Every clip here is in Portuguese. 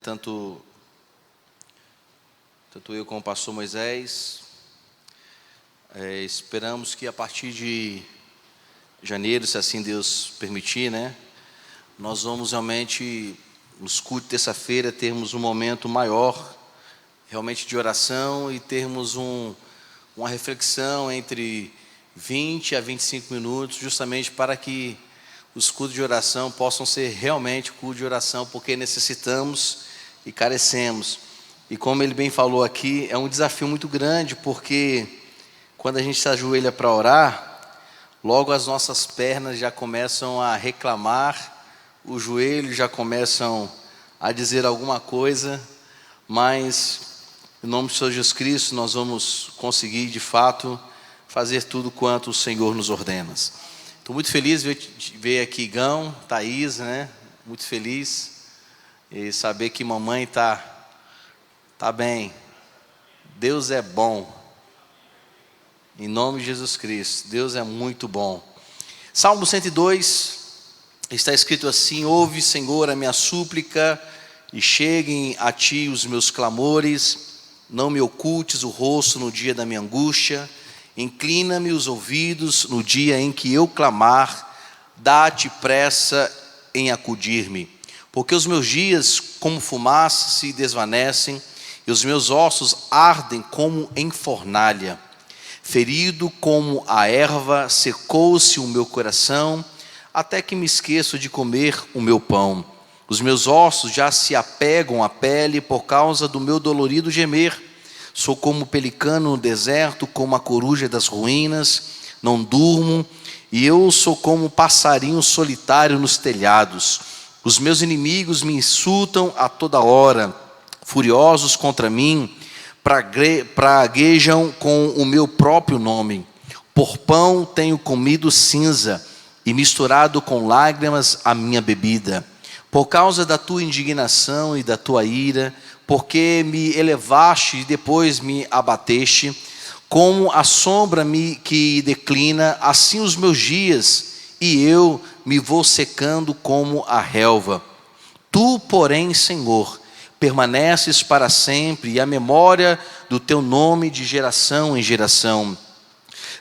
Tanto eu como o pastor Moisés, esperamos que a partir de janeiro, se assim Deus permitir, nós vamos realmente, nos cultos de terça-feira, termos um momento maior, realmente de oração, e termos uma reflexão entre 20 a 25 minutos, justamente para que os cultos de oração possam ser realmente cultos de oração, porque necessitamos e carecemos. E como ele bem falou aqui, é um desafio muito grande, porque quando a gente se ajoelha para orar, logo as nossas pernas já começam a reclamar, os joelhos já começam a dizer alguma coisa, mas em nome do Senhor Jesus Cristo nós vamos conseguir de fato fazer tudo quanto o Senhor nos ordena. Estou muito feliz de ver aqui Gão, Thaís, muito feliz. E saber que mamãe tá bem. Deus é bom. Em nome de Jesus Cristo. Deus é muito bom. Salmo 102 está escrito assim: ouve, Senhor, a minha súplica, e cheguem a ti os meus clamores. Não me ocultes o rosto no dia da minha angústia. Inclina-me os ouvidos no dia em que eu clamar. Dá-te pressa em acudir-me. Porque os meus dias como fumaça se desvanecem, e os meus ossos ardem como em fornalha. Ferido como a erva, secou-se o meu coração, até que me esqueço de comer o meu pão. Os meus ossos já se apegam à pele por causa do meu dolorido gemer. Sou como o pelicano no deserto, como a coruja das ruínas, não durmo, e eu sou como o passarinho solitário nos telhados. Os meus inimigos me insultam a toda hora, furiosos contra mim, praguejam com o meu próprio nome. Por pão tenho comido cinza, e misturado com lágrimas a minha bebida. Por causa da tua indignação e da tua ira, porque me elevaste e depois me abateste, como a sombra que declina, assim os meus dias, e eu me vou secando como a relva. Tu, porém, Senhor, permaneces para sempre, e a memória do teu nome de geração em geração.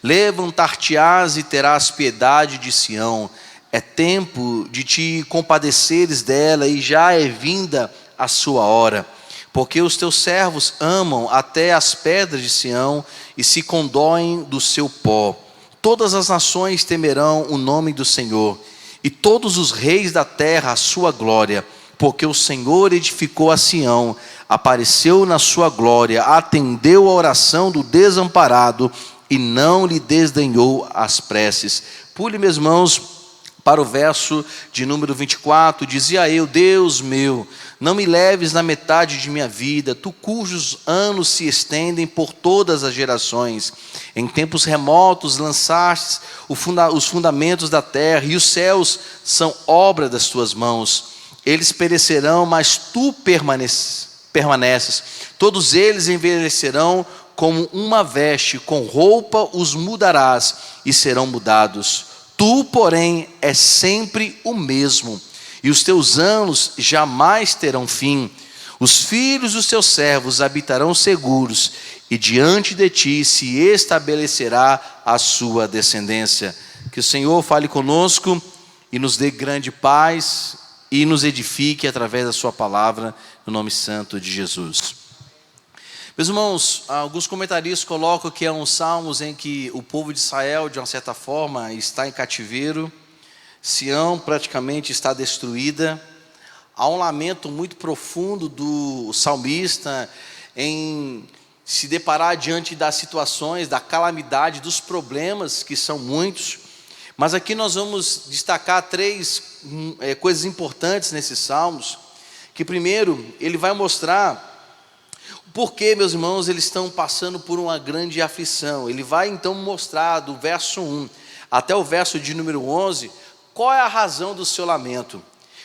Levantar-te-ás e terás piedade de Sião. É tempo de te compadeceres dela, e já é vinda a sua hora. Porque os teus servos amam até as pedras de Sião, e se condoem do seu pó. Todas as nações temerão o nome do Senhor, e todos os reis da terra a sua glória, porque o Senhor edificou a Sião, apareceu na sua glória, atendeu a oração do desamparado, e não lhe desdenhou as preces. Pule, meus irmãos, para o verso de número 24, dizia eu: Deus meu, não me leves na metade de minha vida, tu cujos anos se estendem por todas as gerações. Em tempos remotos lançastes os fundamentos da terra, e os céus são obra das tuas mãos. Eles perecerão, mas tu permaneces. Todos eles envelhecerão como uma veste, com roupa os mudarás, e serão mudados. Tu, porém, és sempre o mesmo, e os teus anos jamais terão fim. Os filhos dos teus servos habitarão seguros, e diante de ti se estabelecerá a sua descendência. Que o Senhor fale conosco e nos dê grande paz e nos edifique através da sua palavra, no nome santo de Jesus. Meus irmãos, alguns comentaristas colocam que é um salmos em que o povo de Israel, de uma certa forma, está em cativeiro. Sião praticamente está destruída. Há um lamento muito profundo do salmista em se deparar diante das situações, da calamidade, dos problemas, que são muitos. Mas aqui nós vamos destacar três coisas importantes nesses salmos. Que primeiro, ele vai mostrar porque, meus irmãos, eles estão passando por uma grande aflição. Ele vai então mostrar do verso 1 até o verso de número 11, qual é a razão do seu lamento.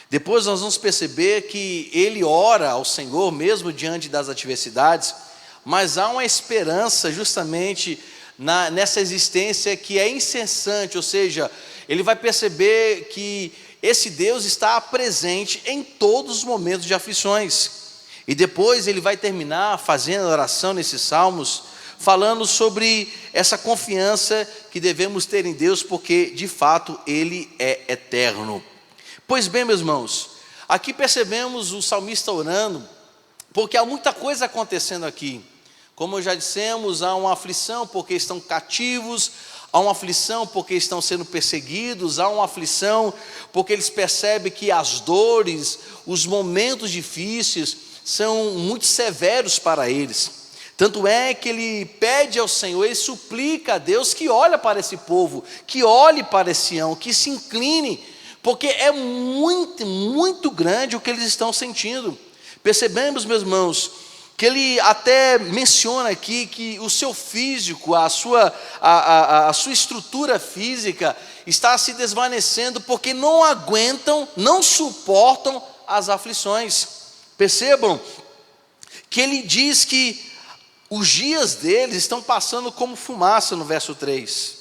Depois nós vamos perceber que ele ora ao Senhor, mesmo diante das adversidades, mas há uma esperança justamente nessa existência que é incessante, ou seja, ele vai perceber que esse Deus está presente em todos os momentos de aflições. E depois ele vai terminar fazendo a oração nesses salmos, falando sobre essa confiança que devemos ter em Deus, porque de fato Ele é eterno. Pois bem, meus irmãos, aqui percebemos o salmista orando, porque há muita coisa acontecendo aqui. Como já dissemos, há uma aflição porque estão cativos, há uma aflição porque estão sendo perseguidos, há uma aflição porque eles percebem que as dores, os momentos difíceis são muito severos para eles. Tanto é que ele pede ao Senhor, ele suplica a Deus que olhe para esse povo, que olhe para Sião, que se incline, porque é muito, muito grande o que eles estão sentindo. Percebemos, meus irmãos, que ele até menciona aqui que o seu físico, a sua estrutura física está se desvanecendo, porque não aguentam, não suportam as aflições. Percebam que ele diz que os dias deles estão passando como fumaça no verso 3.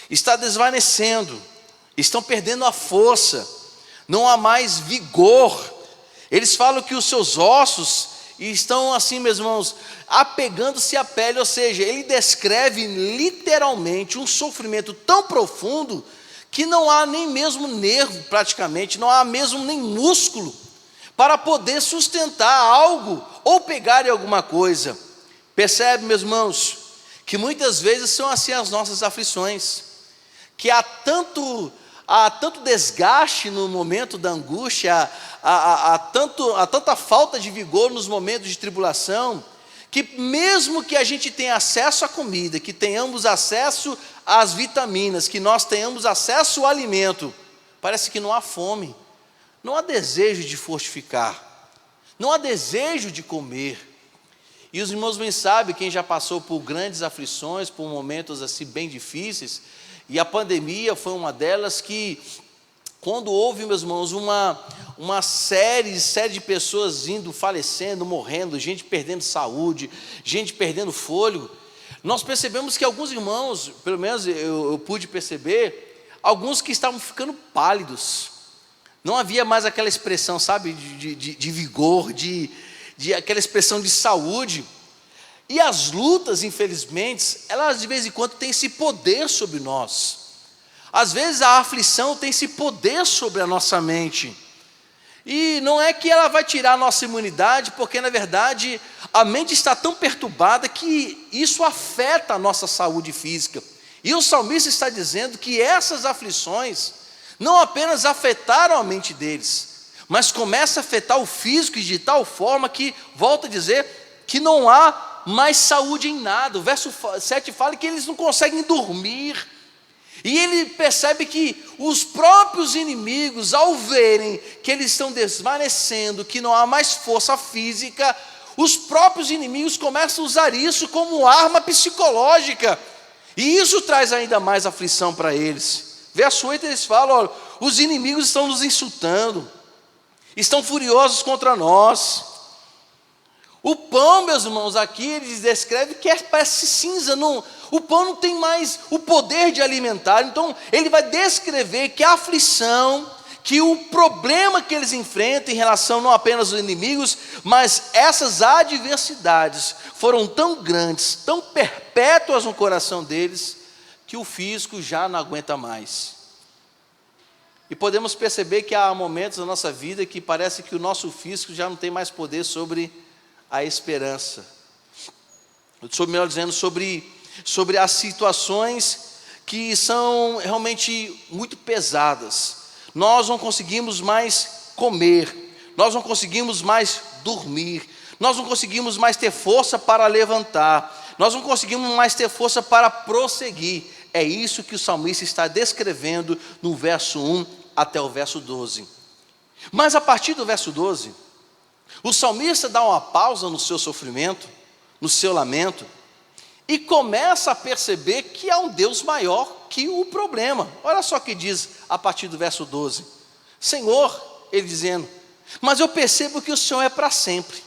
Está desvanecendo, estão perdendo a força, não há mais vigor. Eles falam que os seus ossos estão assim, meus irmãos, apegando-se à pele, ou seja, ele descreve literalmente um sofrimento tão profundo que não há nem mesmo nervo praticamente, não há mesmo nem músculo para poder sustentar algo ou pegar em alguma coisa. Percebe, meus irmãos, que muitas vezes são assim as nossas aflições, que há tanto desgaste no momento da angústia, há tanta falta de vigor nos momentos de tribulação, que mesmo que a gente tenha acesso à comida, que tenhamos acesso às vitaminas, que nós tenhamos acesso ao alimento, parece que não há fome, não há desejo de fortificar, não há desejo de comer. E os irmãos bem sabem, quem já passou por grandes aflições, por momentos assim bem difíceis, e a pandemia foi uma delas que, quando houve, meus irmãos, uma série de pessoas indo, falecendo, morrendo, gente perdendo saúde, gente perdendo fôlego, nós percebemos que alguns irmãos, pelo menos eu pude perceber, alguns que estavam ficando pálidos, não havia mais aquela expressão, sabe, de vigor, aquela expressão de saúde. E as lutas, infelizmente, elas de vez em quando têm esse poder sobre nós. Às vezes a aflição tem esse poder sobre a nossa mente. E não é que ela vai tirar a nossa imunidade, porque na verdade a mente está tão perturbada que isso afeta a nossa saúde física. E o salmista está dizendo que essas aflições não apenas afetaram a mente deles, mas começa a afetar o físico de tal forma que, volta a dizer, que não há mais saúde em nada. O verso 7 fala que eles não conseguem dormir, e ele percebe que os próprios inimigos, ao verem que eles estão desvanecendo, que não há mais força física, os próprios inimigos começam a usar isso como arma psicológica, e isso traz ainda mais aflição para eles. Verso 8 eles falam: olha, os inimigos estão nos insultando, estão furiosos contra nós. O pão, meus irmãos, aqui eles descrevem que parece cinza, o pão não tem mais o poder de alimentar. Então ele vai descrever que a aflição, que o problema que eles enfrentam em relação não apenas aos inimigos, mas essas adversidades foram tão grandes, tão perpétuas no coração deles, que o físico já não aguenta mais. E podemos perceber que há momentos na nossa vida que parece que o nosso físico já não tem mais poder sobre a esperança. Melhor dizendo, sobre as situações que são realmente muito pesadas. Nós não conseguimos mais comer, nós não conseguimos mais dormir, nós não conseguimos mais ter força para levantar, nós não conseguimos mais ter força para prosseguir. É isso que o salmista está descrevendo no verso 1 até o verso 12. Mas a partir do verso 12, o salmista dá uma pausa no seu sofrimento, no seu lamento, e começa a perceber que há um Deus maior que o problema. Olha só o que diz a partir do verso 12. Senhor, ele dizendo, mas eu percebo que o Senhor é para sempre.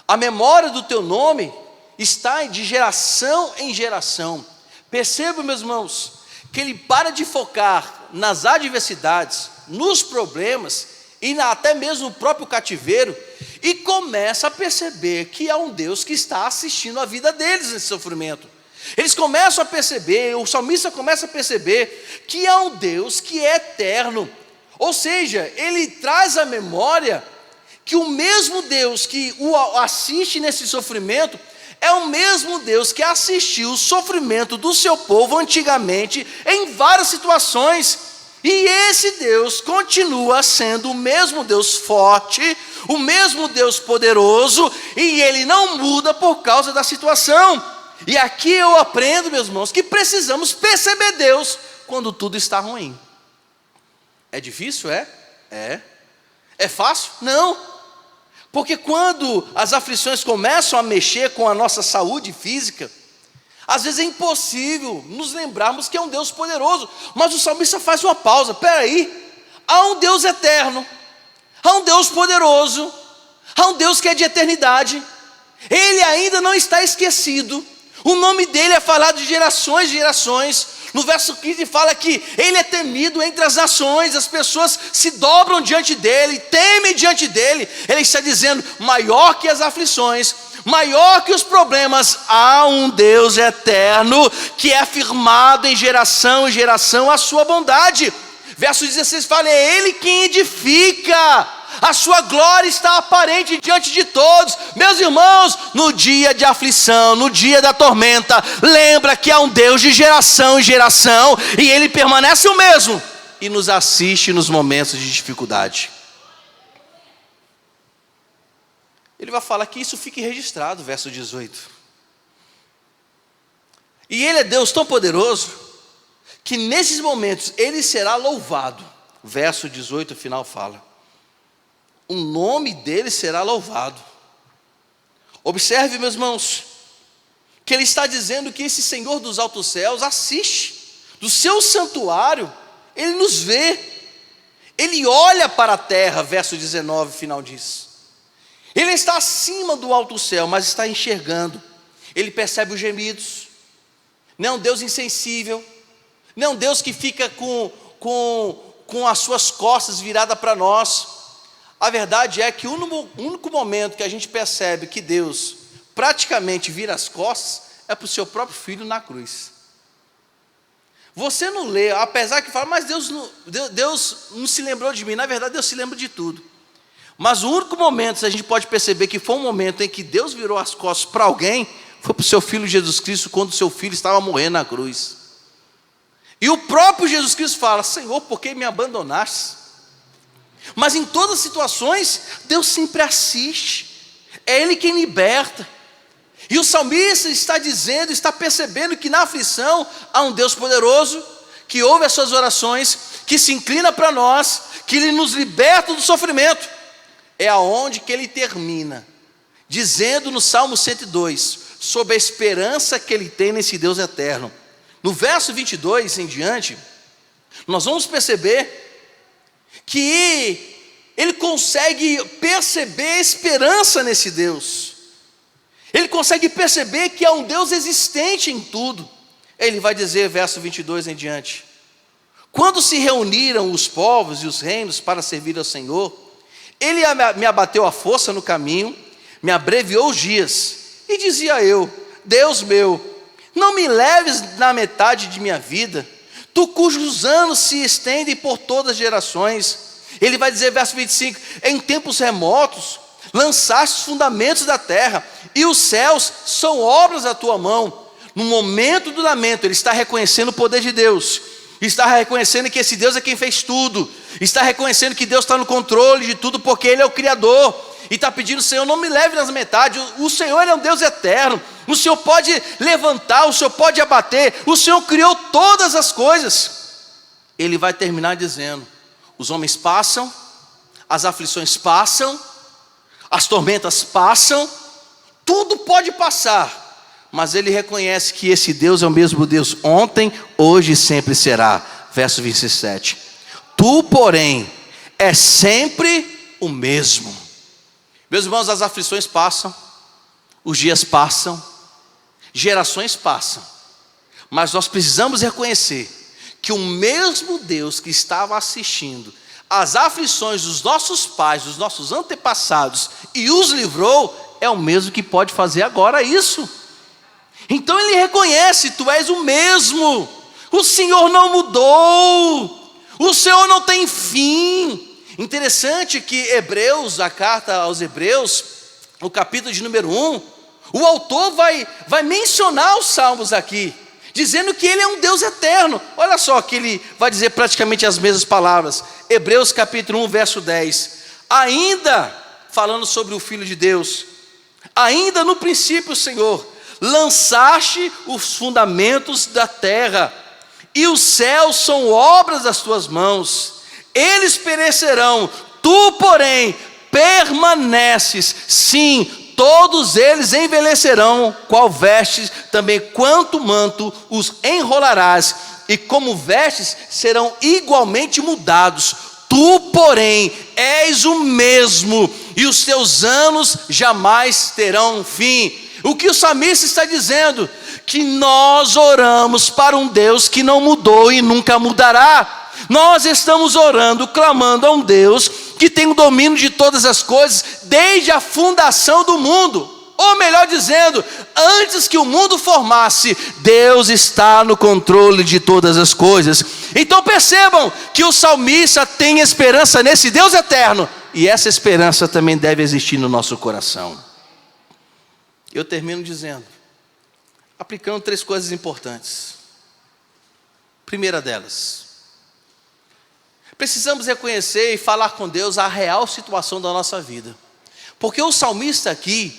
A memória do teu nome está de geração em geração. Perceba, meus irmãos, que ele para de focar nas adversidades, nos problemas, e até mesmo o próprio cativeiro, e começa a perceber que há um Deus que está assistindo a vida deles nesse sofrimento. Eles começam a perceber, o salmista começa a perceber que há um Deus que é eterno. Ou seja, ele traz à memória que o mesmo Deus que o assiste nesse sofrimento é o mesmo Deus que assistiu o sofrimento do seu povo antigamente em várias situações. E esse Deus continua sendo o mesmo Deus forte, o mesmo Deus poderoso, e ele não muda por causa da situação. E aqui eu aprendo, meus irmãos, que precisamos perceber Deus quando tudo está ruim. É difícil? É. É fácil? Não. Porque quando as aflições começam a mexer com a nossa saúde física, às vezes é impossível nos lembrarmos que é um Deus poderoso. Mas o salmista faz uma pausa. Espera aí, há um Deus eterno, há um Deus poderoso, há um Deus que é de eternidade. Ele ainda não está esquecido. O nome dele é falado de gerações e gerações. No verso 15 fala que ele é temido entre as nações, as pessoas se dobram diante dele, temem diante dele. Ele está dizendo, maior que as aflições, maior que os problemas, há um Deus eterno que é firmado em geração e geração a sua bondade. Verso 16 fala, é ele quem edifica, a sua glória está aparente diante de todos. Meus irmãos, no dia de aflição, no dia da tormenta, lembra que há um Deus de geração em geração, e ele permanece o mesmo, e nos assiste nos momentos de dificuldade. Ele vai falar que isso fique registrado, verso 18. E ele é Deus tão poderoso, que nesses momentos ele será louvado. Verso 18, o final fala, o nome dele será louvado. Observe, meus irmãos, que ele está dizendo que esse Senhor dos altos céus assiste, do seu santuário, ele nos vê, ele olha para a terra, verso 19, final diz. Ele está acima do alto céu, mas está enxergando, ele percebe os gemidos, não é um Deus insensível, não é um Deus que fica com as suas costas viradas para nós. A verdade é que o único momento que a gente percebe que Deus praticamente vira as costas é para o seu próprio filho na cruz. Você não lê, apesar que fala, mas Deus não se lembrou de mim. Na verdade, Deus se lembra de tudo. Mas o único momento que a gente pode perceber que foi um momento em que Deus virou as costas para alguém, foi para o seu filho Jesus Cristo, quando o seu filho estava morrendo na cruz. E o próprio Jesus Cristo fala, Senhor, por que me abandonaste? Mas em todas as situações, Deus sempre assiste, é Ele quem liberta. E o salmista está dizendo, está percebendo que na aflição há um Deus poderoso, que ouve as suas orações, que se inclina para nós, que Ele nos liberta do sofrimento. É aonde que Ele termina, dizendo no Salmo 102, sobre a esperança que Ele tem nesse Deus eterno. No verso 22 em diante, nós vamos perceber que ele consegue perceber esperança nesse Deus. Ele consegue perceber que há um Deus existente em tudo. Ele vai dizer, verso 22 em diante, quando se reuniram os povos e os reinos para servir ao Senhor, Ele me abateu a força no caminho, me abreviou os dias, e dizia eu, Deus meu, não me leves na metade de minha vida, Tu cujos anos se estendem por todas as gerações. Ele vai dizer, verso 25, em tempos remotos, lançaste os fundamentos da terra, e os céus são obras da tua mão. No momento do lamento, ele está reconhecendo o poder de Deus, está reconhecendo que esse Deus é quem fez tudo, está reconhecendo que Deus está no controle de tudo, porque Ele é o Criador, e está pedindo, Senhor, não me leve nas metades. O Senhor, Ele é um Deus eterno, o Senhor pode levantar, o Senhor pode abater, o Senhor criou todas as coisas. Ele vai terminar dizendo, os homens passam, as aflições passam, as tormentas passam, tudo pode passar, mas ele reconhece que esse Deus é o mesmo Deus ontem, hoje e sempre será. Verso 27, tu porém és sempre o mesmo. Meus irmãos, as aflições passam, os dias passam, gerações passam, mas nós precisamos reconhecer que o mesmo Deus que estava assistindo as aflições dos nossos pais, dos nossos antepassados, e os livrou, é o mesmo que pode fazer agora isso. Então ele reconhece: tu és o mesmo, o Senhor não mudou, o Senhor não tem fim. Interessante que Hebreus, a carta aos Hebreus, no capítulo de número 1, o autor vai mencionar os salmos aqui, dizendo que ele é um Deus eterno. Olha só que ele vai dizer praticamente as mesmas palavras. Hebreus capítulo 1, verso 10. Ainda, falando sobre o Filho de Deus, ainda no princípio, Senhor, lançaste os fundamentos da terra, e os céus são obras das tuas mãos. Eles perecerão, tu, porém, permaneces. Sim, todos eles envelhecerão, qual vestes, também quanto manto os enrolarás, e como vestes serão igualmente mudados. Tu, porém, és o mesmo, e os teus anos jamais terão fim. O que o salmista está dizendo? Que nós oramos para um Deus que não mudou e nunca mudará. Nós estamos orando, clamando a um Deus que tem o domínio de todas as coisas desde a fundação do mundo. Ou melhor dizendo, antes que o mundo formasse, Deus está no controle de todas as coisas. Então percebam que o salmista tem esperança nesse Deus eterno, e essa esperança também deve existir no nosso coração. Eu termino dizendo, aplicando 3 coisas importantes. Primeira delas, precisamos reconhecer e falar com Deus a real situação da nossa vida. Porque o salmista aqui,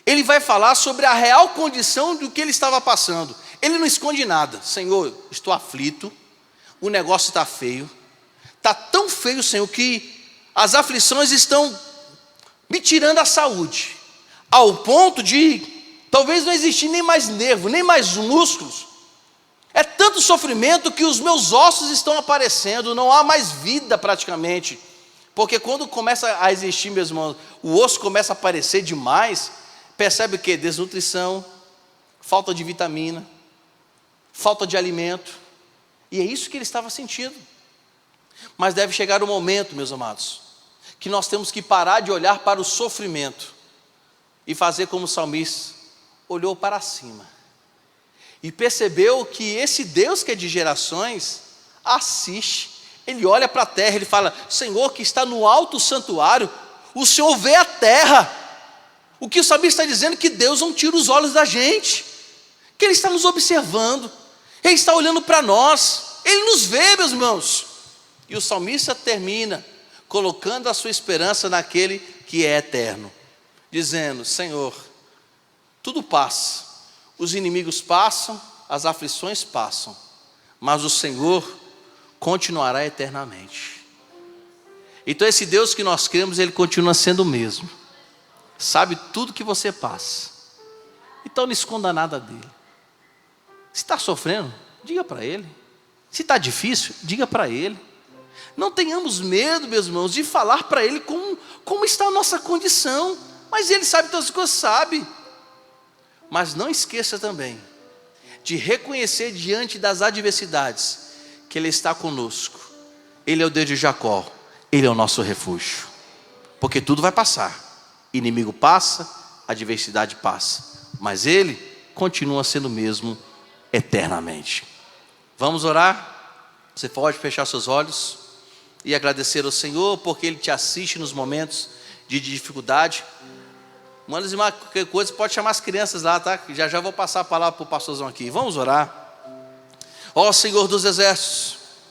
ele vai falar sobre a real condição do que ele estava passando. Ele não esconde nada. Senhor, estou aflito, o negócio está feio. Está tão feio, Senhor, que as aflições estão me tirando a saúde. Ao ponto de talvez não existir nem mais nervo, nem mais músculos. É tanto sofrimento que os meus ossos estão aparecendo, não há mais vida praticamente. Porque quando começa a existir, meus irmãos, o osso começa a aparecer demais, percebe o quê? Desnutrição, falta de vitamina, falta de alimento. E é isso que ele estava sentindo. Mas deve chegar o momento, meus amados, que nós temos que parar de olhar para o sofrimento e fazer como o salmista, olhou para cima e percebeu que esse Deus que é de gerações assiste. Ele olha para a terra, ele fala: Senhor que está no alto santuário, o Senhor vê a terra. O que o salmista está dizendo? Que Deus não tira os olhos da gente, que Ele está nos observando, Ele está olhando para nós, Ele nos vê, meus irmãos. E o salmista termina colocando a sua esperança naquele que é eterno, dizendo: Senhor, tudo passa, os inimigos passam, as aflições passam, mas o Senhor continuará eternamente. Então esse Deus que nós cremos, Ele continua sendo o mesmo, sabe tudo que você passa, então não esconda nada dele. Se está sofrendo, diga para Ele. Se está difícil, diga para Ele. Não tenhamos medo, meus irmãos, de falar para Ele como está a nossa condição, mas Ele sabe todas as coisas, sabe. Mas não esqueça também de reconhecer diante das adversidades que Ele está conosco. Ele é o Deus de Jacó, Ele é o nosso refúgio, porque tudo vai passar, inimigo passa, adversidade passa, mas Ele continua sendo o mesmo eternamente. Vamos orar? Você pode fechar seus olhos e agradecer ao Senhor, porque Ele te assiste nos momentos de dificuldade. Manda dizer qualquer coisa, pode chamar as crianças lá, tá? Já vou passar a palavra para o pastorzão aqui. Vamos orar. Ó Senhor dos exércitos,